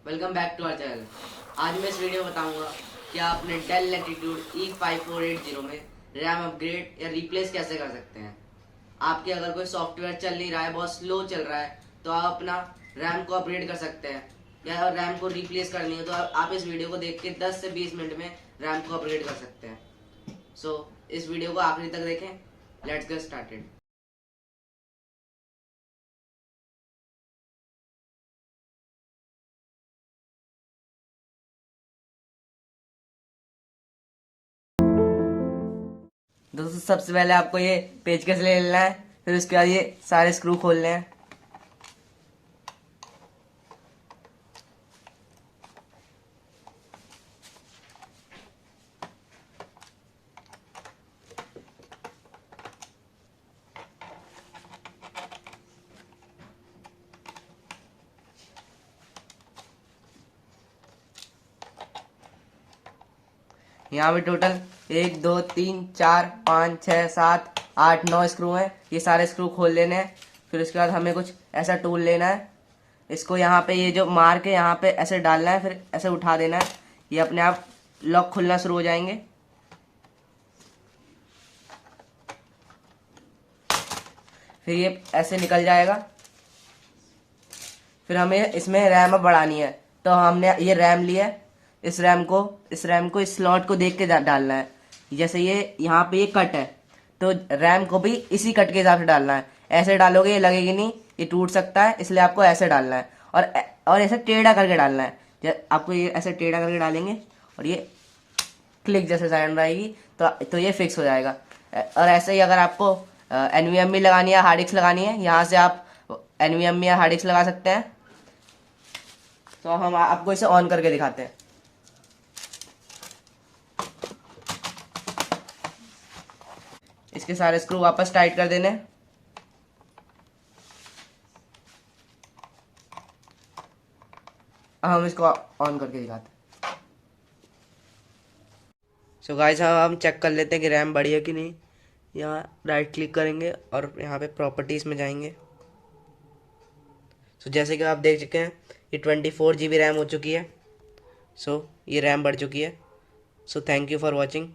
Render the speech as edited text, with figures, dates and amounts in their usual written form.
Welcome back to our channel. आज मैं इस वीडियो में बताऊंगा कि आप अपने डेल लैटिट्यूड E5480 में रैम अपग्रेड या रिप्लेस कैसे कर सकते हैं। आपके अगर कोई सॉफ्टवेयर चल नहीं रहा है, बहुत स्लो चल रहा है, तो आप अपना रैम को अपग्रेड कर सकते हैं या रैम को रिप्लेस करनी है तो आप इस वीडियो को देख के 10 से 20 मिनट में रैम को अपग्रेड कर सकते हैं। सो इस वीडियो को आखिरी तक देखें। Let's get started. दोस्तों, सबसे पहले आपको ये पेचकस ले लेना है, फिर उसके बाद ये सारे स्क्रू खोलने हैं। यहाँ पे टोटल 1 2 3 4 5 6 7 8 9 स्क्रू हैं। ये सारे स्क्रू खोल लेने हैं। फिर उसके बाद हमें कुछ ऐसा टूल लेना है। इसको यहाँ पे ये जो मार्क है यहाँ पे ऐसे डालना है, फिर ऐसे उठा देना है। ये अपने आप लॉक खुलना शुरू हो जाएंगे। फिर ये ऐसे निकल जाएगा। फिर हमें इसमें रैम अब बढ़ानी है, तो हमने ये रैम लिया है। इस रैम को इस स्लॉट को देख के डालना है। जैसे ये यहाँ पे ये कट है, तो रैम को भी इसी कट के हिसाब से डालना है। ऐसे डालोगे ये लगेगी नहीं, ये टूट सकता है, इसलिए आपको ऐसे डालना है। और ऐसे टेढ़ा करके डालना है। आपको ये ऐसे टेढ़ा करके डालेंगे और ये क्लिक जैसे साउंड आएगी, तो ये फिक्स हो जाएगा। और ऐसे ही अगर आपको NVMe लगानी है, हार्ड डिस्क लगानी है, यहाँ से आप NVMe या हार्ड डिस्क लगा सकते हैं। तो हम आपको इसे ऑन करके दिखाते हैं। इसके सारे स्क्रू वापस टाइट कर देने। अब हम इसको ऑन करके दिखाते हैं। सो गाइस, हम चेक कर लेते हैं कि रैम बढ़ी है कि नहीं। यहाँ राइट क्लिक करेंगे और यहाँ पे प्रॉपर्टीज़ में जाएंगे। सो जैसे कि आप देख चुके हैं, ये 24 GB रैम हो चुकी है। सो ये रैम बढ़ चुकी है। So thank you for watching.